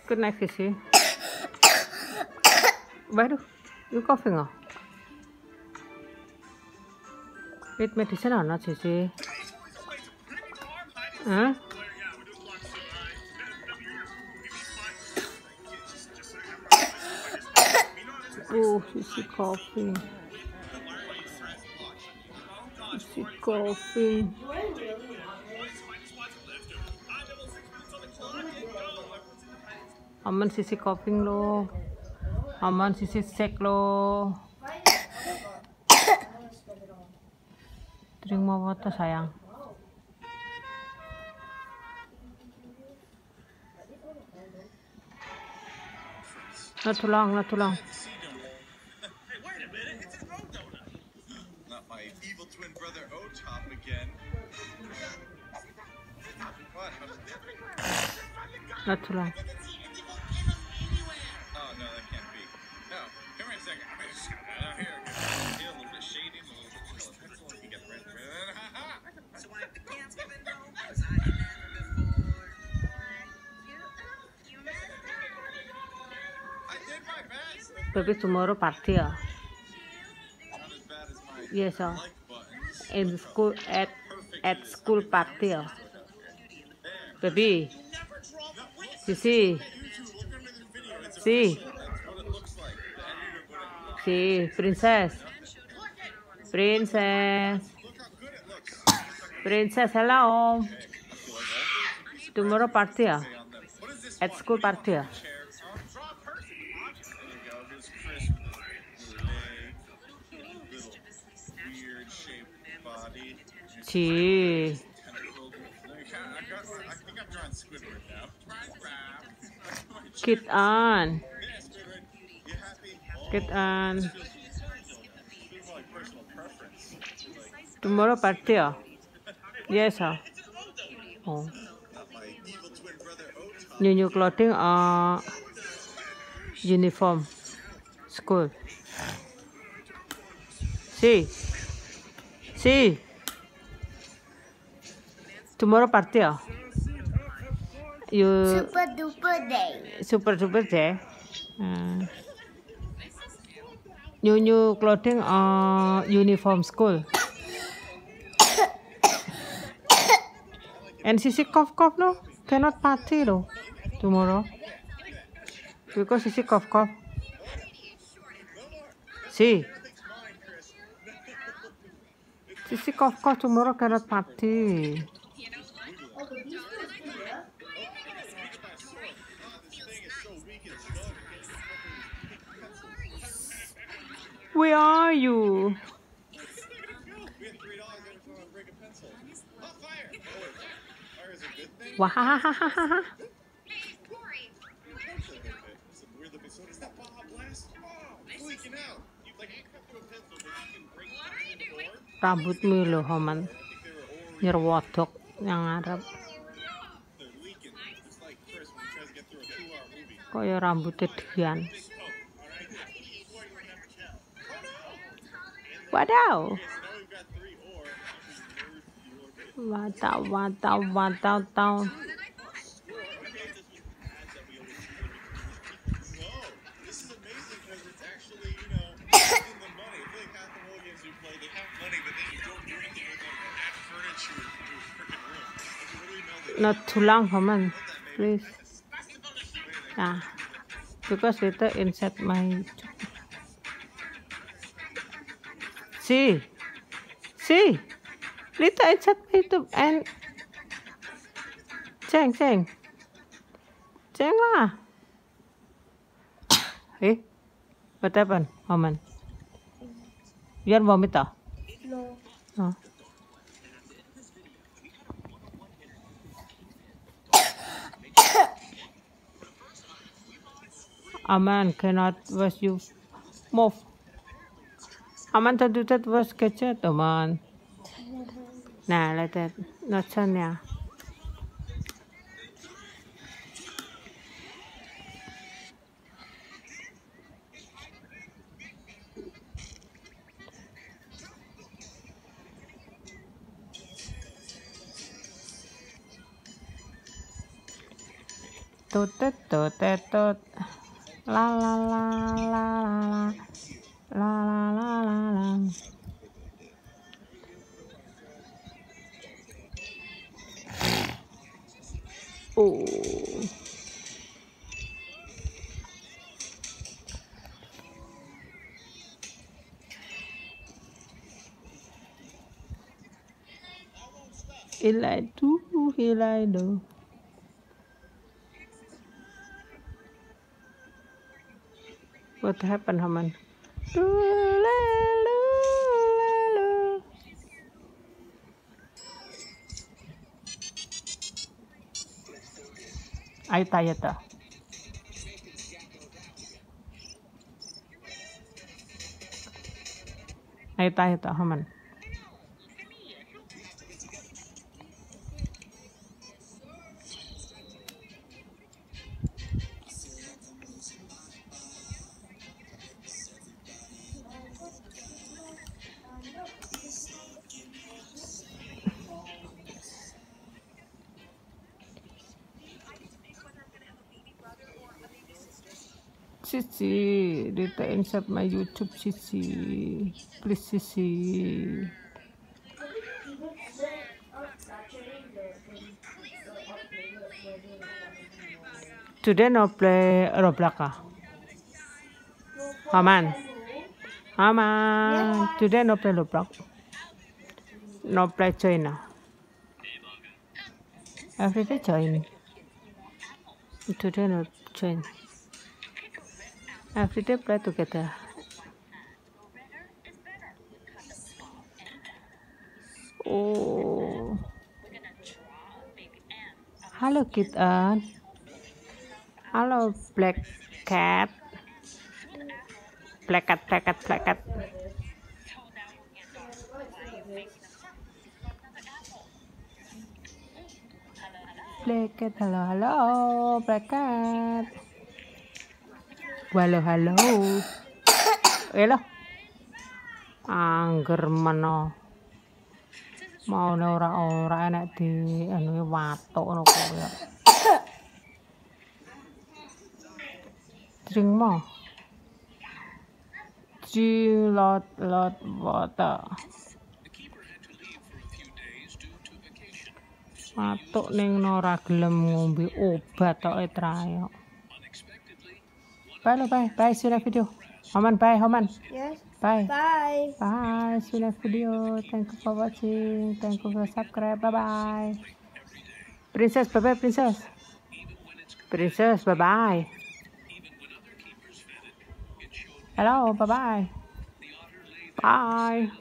Good night, Sissy. Baru, you coughing oh? Eat medicine or not, Sissy? Huh? Oh, Sissy coughing. Sissy coughing. Aman Sissy coughing lo. Aman Sissy sick lo. Drink more water sayang. Not too long, not too long. Not my evil twin brother O-Top again. What? Not too long. Oh no, that can't be. No, come here a second. I'm just here. A little bit shady, a little bit color pencil. You get red. So I began skipping home because I had never before. I did my best. Baby, tomorrow party ya? Not as bad as my Yes, oh. like buttons. In school at school party ya? Baby, Sissy, see, see, princess, hello. Tomorrow party ya? At school party ya? Gee. Get on. Get on. Tomorrow party ya? Yes, oh. Oh. New clothing or uniform school. See. Tomorrow party ya? You super duper day. New clothing or uniform school. And Sissy cough no, cannot party though tomorrow because Sissy cough. See, Sissy cough tomorrow cannot party. Where are you? Wahahaha. Rambutmu loh, Homan. Nyerwodok yang Arab. Kaya rambutnya Dian. Wadaw. Wadaw. Not too long, Homan, please. Yeah, because later inside my. See, later inside my YouTube and Cheng lah. Hey, what happened, Homan? You are vomit ah? No. Oh. Aman cannot was you move. Aman to do that was catchet, Aman. Nah, like that. Not Sonia. Tetut. La la la la la la la la la. Oh. Hilaido. What happened, Haman? Ay tayo to. Haman. Sissy, Rita insert my YouTube, Sissy. Please, Sissy. Today no play Roblox. Haman. Today no play Roblox. No play China. Every day join. Today no join. Every day play together. Oh. Hello kitten. Hello black cat. Black cat. Black cat, hello, black cat. Halo. Elo. Angger meno. Mau ora enak di anu watuk ngono kowe. Drink mo. Lot water. Watuk ning ora gelem ngombe obat tok trae. Bye, see you next video. Haman, bye, Haman. Yes. Bye. Bye. Bye, see you next video. Thank you for watching. Thank you for subscribe. Bye. Princess, bye, princess. Princess, bye. Hello, bye. Bye.